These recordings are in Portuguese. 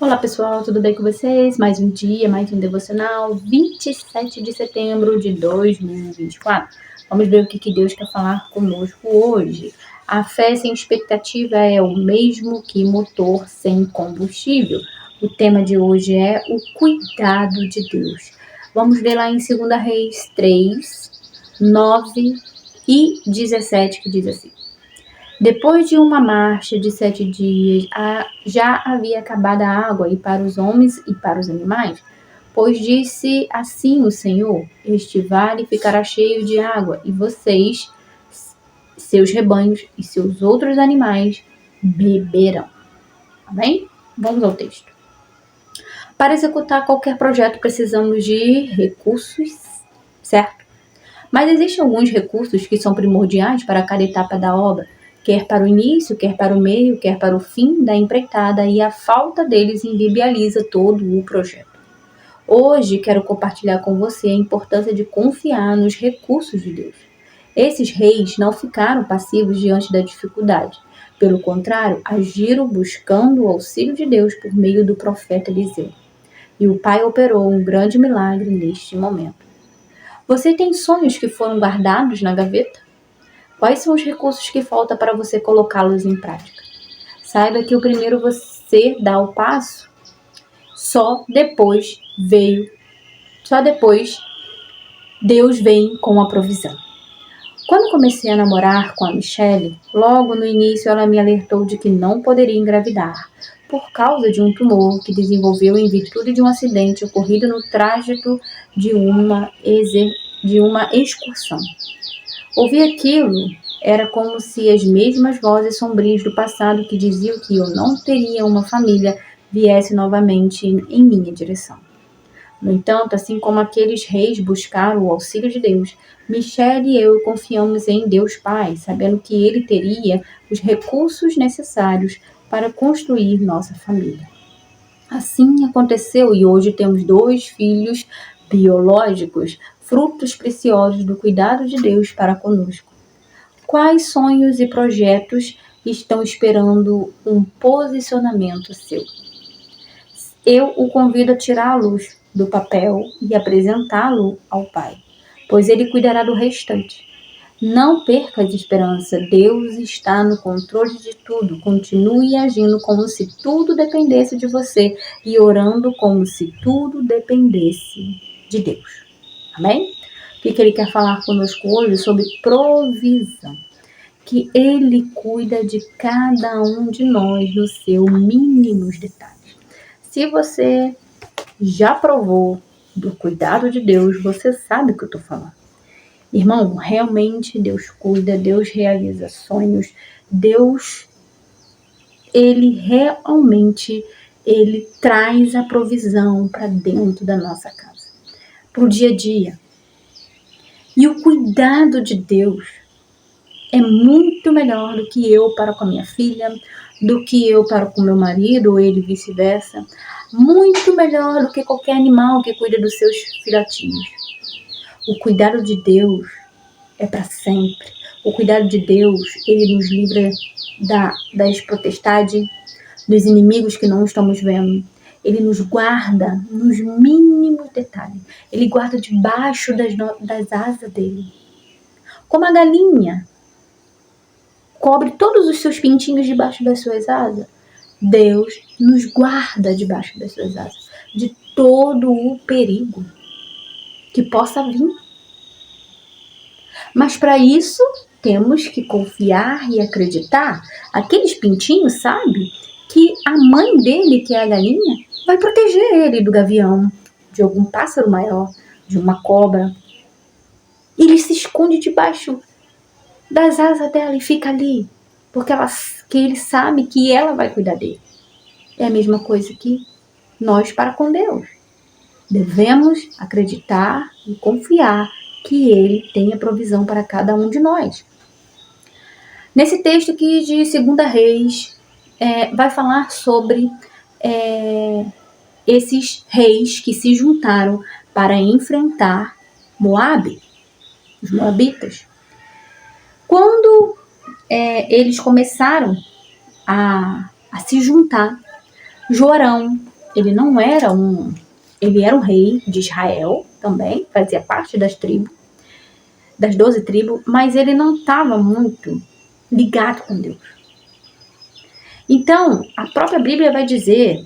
Olá pessoal, tudo bem com vocês? Mais um dia, mais um devocional, 27 de setembro de 2024. Vamos ver o que Deus quer falar conosco hoje. A fé sem expectativa é o mesmo que motor sem combustível. O tema de hoje é o cuidado de Deus. Vamos ler lá em 2 Reis 3, 9 e 17, que diz assim: Depois de uma marcha de 7 dias, já havia acabado a água e para os homens e para os animais, pois disse assim o Senhor: Este vale ficará cheio de água, e vocês, seus rebanhos e seus outros animais beberão. Amém? Vamos ao texto. Para executar qualquer projeto precisamos de recursos, certo? Mas existem alguns recursos que são primordiais para cada etapa da obra, quer para o início, quer para o meio, quer para o fim da empreitada, e a falta deles inviabiliza todo o projeto. Hoje quero compartilhar com você a importância de confiar nos recursos de Deus. Esses reis não ficaram passivos diante da dificuldade. Pelo contrário, agiram buscando o auxílio de Deus por meio do profeta Eliseu. E o Pai operou um grande milagre neste momento. Você tem sonhos que foram guardados na gaveta? Quais são os recursos que faltam para você colocá-los em prática? Saiba que o primeiro você dá o passo, só depois Deus vem com a provisão. Quando comecei a namorar com a Michelle, logo no início ela me alertou de que não poderia engravidar, por causa de um tumor que desenvolveu em virtude de um acidente ocorrido no trajeto de uma excursão. Ouvir aquilo era como se as mesmas vozes sombrias do passado que diziam que eu não teria uma família viessem novamente em minha direção. No entanto, assim como aqueles reis buscaram o auxílio de Deus, Michelle e eu confiamos em Deus Pai, sabendo que Ele teria os recursos necessários para construir nossa família. Assim aconteceu e hoje temos 2 filhos biológicos, frutos preciosos do cuidado de Deus para conosco. Quais sonhos e projetos estão esperando um posicionamento seu? Eu o convido a tirá-los do papel e apresentá-lo ao Pai, pois Ele cuidará do restante. Não perca a esperança, Deus está no controle de tudo. Continue agindo como se tudo dependesse de você e orando como se tudo dependesse de Deus. Amém? O que Ele quer falar conosco hoje sobre provisão? Que Ele cuida de cada um de nós nos seus mínimos detalhes. Se você já provou do cuidado de Deus, você sabe o que eu estou falando. Irmão, realmente Deus cuida, Deus realiza sonhos, Deus, Ele traz a provisão para dentro da nossa casa, para o dia a dia. E o cuidado de Deus é muito melhor do que eu para com a minha filha, do que eu para com meu marido, ou ele vice-versa. Muito melhor do que qualquer animal que cuida dos seus filhotinhos. O cuidado de Deus é para sempre. O cuidado de Deus, Ele nos livra das potestades, dos inimigos que não estamos vendo. Ele nos guarda nos mínimos detalhes. Ele guarda debaixo das asas dele. Como a galinha cobre todos os seus pintinhos debaixo das suas asas, Deus nos guarda debaixo das suas asas de todo o perigo que possa vir. Mas para isso temos que confiar e acreditar. Aqueles pintinhos sabem que a mãe dele, que é a galinha, vai proteger ele do gavião, de algum pássaro maior, de uma cobra. Ele se esconde debaixo das asas dela e fica ali, porque ele sabe que ela vai cuidar dele. É a mesma coisa que nós para com Deus. Devemos acreditar e confiar que Ele tem a provisão para cada um de nós. Nesse texto aqui de 2 Reis, vai falar sobre esses reis que se juntaram para enfrentar Moabe, os moabitas. Quando eles começaram a se juntar, Jorão, ele não era ele era um rei de Israel também, fazia parte das 12 tribos, mas ele não estava muito ligado com Deus. Então, a própria Bíblia vai dizer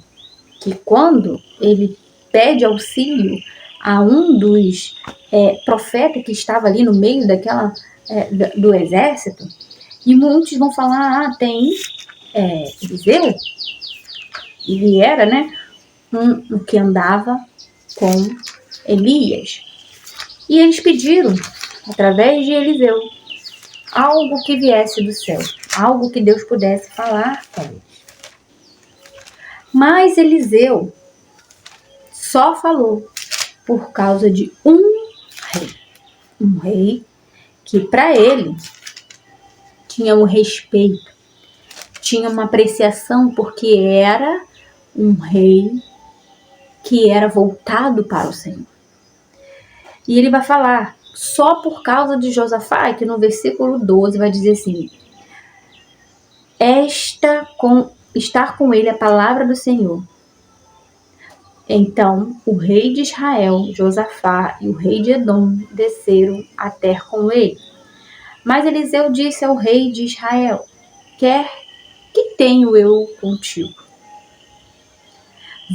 que quando ele pede auxílio a um dos profetas que estava ali no meio do exército, e muitos vão falar, tem Eliseu, ele era, né, o que andava com Elias. E eles pediram, através de Eliseu, algo que viesse do céu, algo que Deus pudesse falar com eles. Mas só falou por causa de um rei que para ele tinha um respeito, tinha uma apreciação, porque era um rei que era voltado para o Senhor. E ele vai falar só por causa de Josafá, que no versículo 12 vai dizer assim: estar com ele a palavra do Senhor. Então o rei de Israel, Josafá, e o rei de Edom desceram a terra com ele. Mas Eliseu disse ao rei de Israel: quer que tenho eu contigo?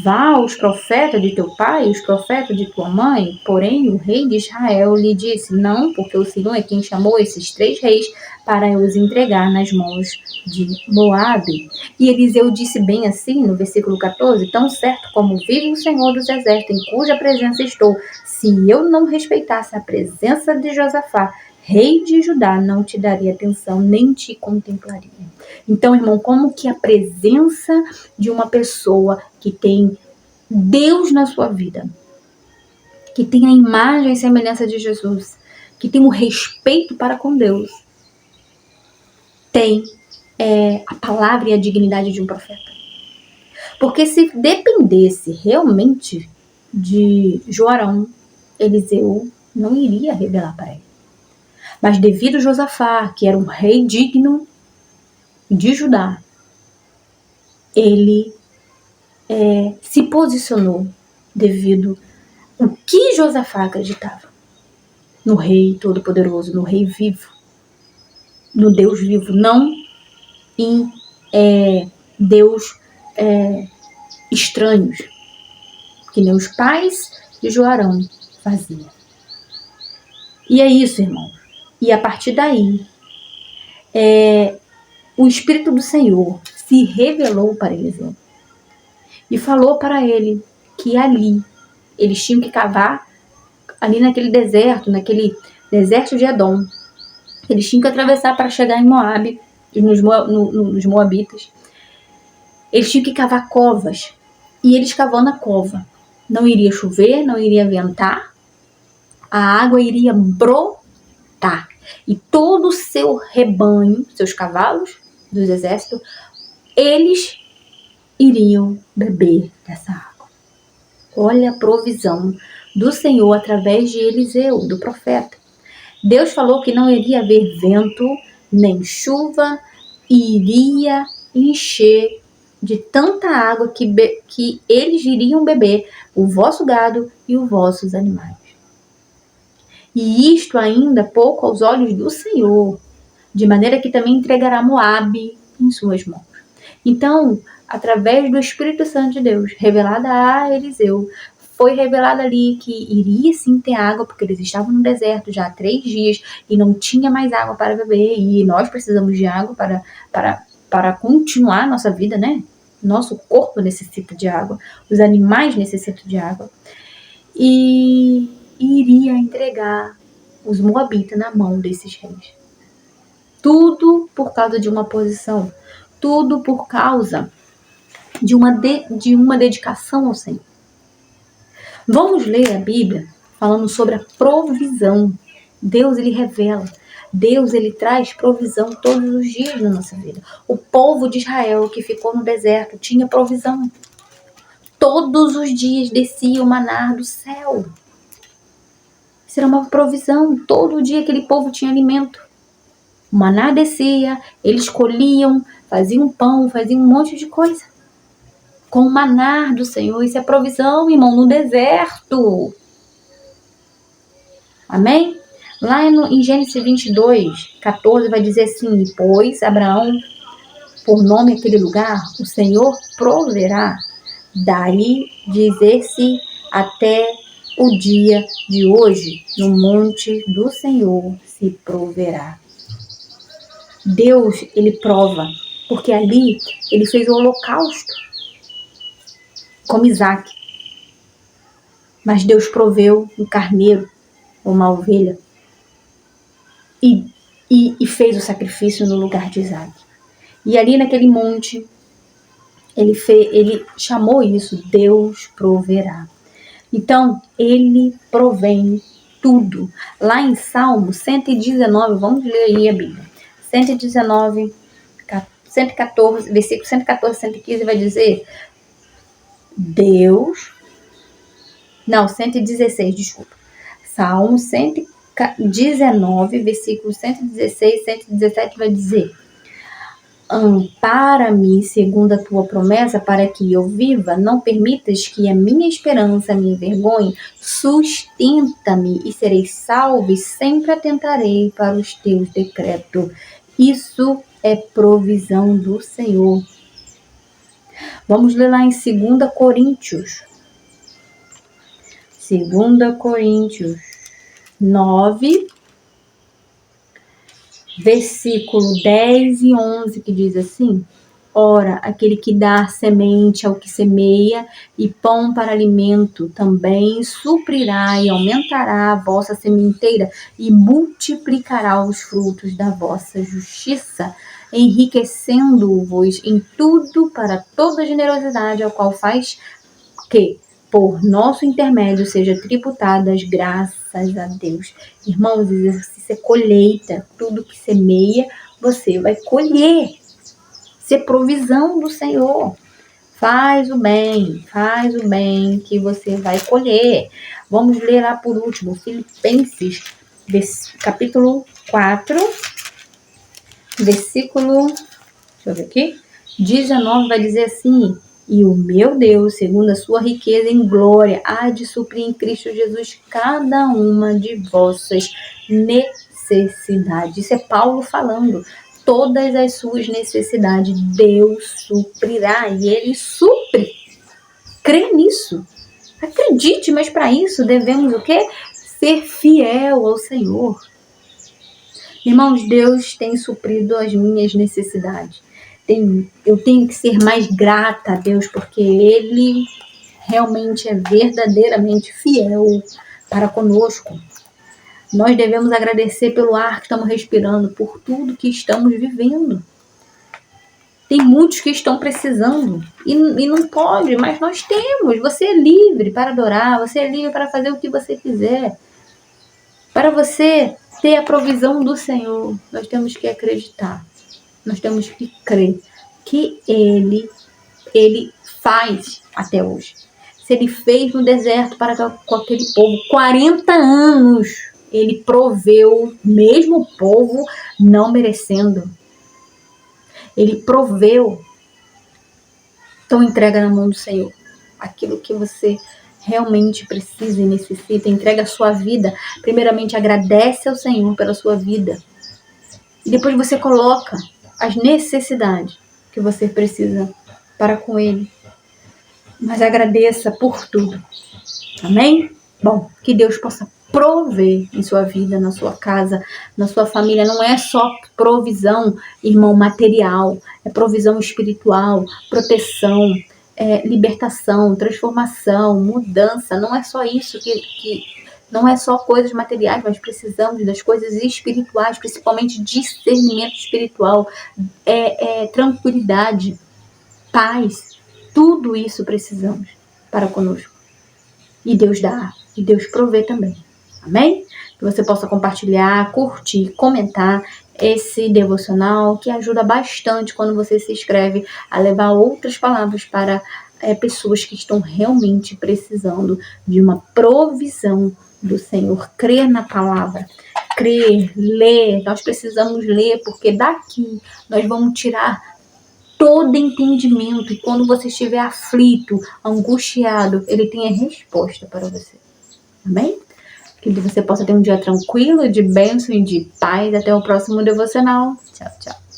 Vá aos profetas de teu pai e os profetas de tua mãe. Porém, o rei de Israel lhe disse: não, porque o Senhor é quem chamou esses 3 reis para os entregar nas mãos de Moabe. E Eliseu disse bem assim, no versículo 14: tão certo como vive o Senhor dos exércitos, em cuja presença estou, se eu não respeitasse a presença de Josafá, rei de Judá, não te daria atenção, nem te contemplaria. Então, irmão, como que a presença de uma pessoa que tem Deus na sua vida, que tem a imagem e semelhança de Jesus, que tem um respeito para com Deus, tem a palavra e a dignidade de um profeta? Porque se dependesse realmente de Joarão, Eliseu não iria revelar para ele. Mas devido a Josafá, que era um rei digno de Judá, ele se posicionou devido ao que Josafá acreditava: no rei todo-poderoso, no rei vivo, no Deus vivo, não em Deus estranhos, que nem os pais de Joarão faziam. E é isso, irmãos. E a partir daí, o Espírito do Senhor se revelou para Eliseu e falou para ele que ali eles tinham que cavar, ali naquele deserto de Edom, eles tinham que atravessar para chegar em Moabe, nos Moabitas. Eles tinham que cavar covas, e eles cavando a cova, não iria chover, não iria ventar, a água iria brotar, e todo o seu rebanho, seus cavalos dos exércitos, eles iriam beber dessa água. Olha a provisão do Senhor através de Eliseu, do profeta. Deus falou que não iria haver vento, nem chuva, e iria encher de tanta água que eles iriam beber, o vosso gado e os vossos animais. E isto ainda pouco aos olhos do Senhor, de maneira que também entregará Moabe em suas mãos. Então, através do Espírito Santo de Deus, revelada a Eliseu, foi revelado ali que iria sim ter água, porque eles estavam no deserto já há 3 dias e não tinha mais água para beber, e nós precisamos de água para continuar a nossa vida, né? Nosso corpo necessita de água, os animais necessitam de água. E iria entregar os moabitas na mão desses reis. Tudo por causa de uma posição, tudo por causa de uma dedicação ao Senhor. Vamos ler a Bíblia falando sobre a provisão. Deus, ele revela. Deus, ele traz provisão todos os dias na nossa vida. O povo de Israel que ficou no deserto tinha provisão. Todos os dias descia o maná do céu. Isso era uma provisão. Todo dia aquele povo tinha alimento. O maná descia, eles colhiam, faziam pão, faziam um monte de coisa. com o maná do Senhor. Isso é provisão, irmão, no deserto. Amém? Lá em Gênesis 22, 14, vai dizer assim: pois Abraão, por nome aquele lugar, o Senhor proverá. Daí dizer-se até o dia de hoje, no monte do Senhor se proverá. Deus, ele prova, porque ali ele fez o holocausto, como Isaac. Mas Deus proveu um carneiro, uma ovelha, e fez o sacrifício no lugar de Isaac. E ali naquele monte, ele chamou isso, Deus proverá. Então, ele provém tudo. Lá em Salmo 119, vamos ler aí a Bíblia. 119, 114, versículo 114, 115 vai dizer, 116, desculpa. Salmo 119, versículo 116, 117 vai dizer, ampara-me segundo a tua promessa para que eu viva, não permitas que a minha esperança me envergonhe, sustenta-me e serei salvo e sempre atentarei para os teus decretos. Isso é provisão do Senhor. Vamos ler lá em 2 Coríntios. 2 Coríntios 9, versículo 10 e 11, que diz assim, ora, aquele que dá semente ao que semeia e pão para alimento também suprirá e aumentará a vossa sementeira e multiplicará os frutos da vossa justiça, enriquecendo-vos em tudo para toda generosidade, ao qual faz que por nosso intermédio seja tributada as graças a Deus. Irmãos, exercício é colheita. Tudo que semeia, você vai colher. Isso é provisão do Senhor. Faz o bem que você vai colher. Vamos ler lá por último, Filipenses, capítulo 4, versículo, deixa eu ver aqui, 19, vai dizer assim, e o meu Deus, segundo a sua riqueza em glória, há de suprir em Cristo Jesus cada uma de vossas necessidades. Isso é Paulo falando. Todas as suas necessidades Deus suprirá e Ele supre. Crê nisso. Acredite, mas para isso devemos o quê? Ser fiel ao Senhor. Irmãos, Deus tem suprido as minhas necessidades. Eu tenho que ser mais grata a Deus, porque Ele realmente é verdadeiramente fiel para conosco. Nós devemos agradecer pelo ar que estamos respirando, por tudo que estamos vivendo. Tem muitos que estão precisando e não pode, mas nós temos. Você é livre para adorar, você é livre para fazer o que você quiser. Para você ter a provisão do Senhor, nós temos que acreditar. Nós temos que crer que Ele faz até hoje. Se Ele fez no deserto com aquele povo 40 anos, Ele proveu, mesmo o povo não merecendo. Ele proveu. Então entrega na mão do Senhor aquilo que você realmente precisa e necessita. Entrega a sua vida. Primeiramente agradece ao Senhor pela sua vida. E depois você coloca as necessidades que você precisa para com Ele. Mas agradeça por tudo. Amém? Bom, que Deus possa prover em sua vida, na sua casa, na sua família. Não é só provisão, irmão, material. É provisão espiritual, proteção, libertação, transformação, mudança. Não é só isso não é só coisas materiais, mas precisamos das coisas espirituais, principalmente discernimento espiritual, tranquilidade, paz. Tudo isso precisamos para conosco. E Deus dá, e Deus provê também. Amém? Que você possa compartilhar, curtir, comentar esse devocional, que ajuda bastante quando você se inscreve a levar outras palavras para pessoas que estão realmente precisando de uma provisão do Senhor. Crer na palavra, crer, ler. Nós precisamos ler, porque daqui nós vamos tirar todo entendimento, e quando você estiver aflito, angustiado, Ele tem a resposta para você. Amém? Que você possa ter um dia tranquilo, de bênção e de paz. Até o próximo devocional. Tchau, tchau.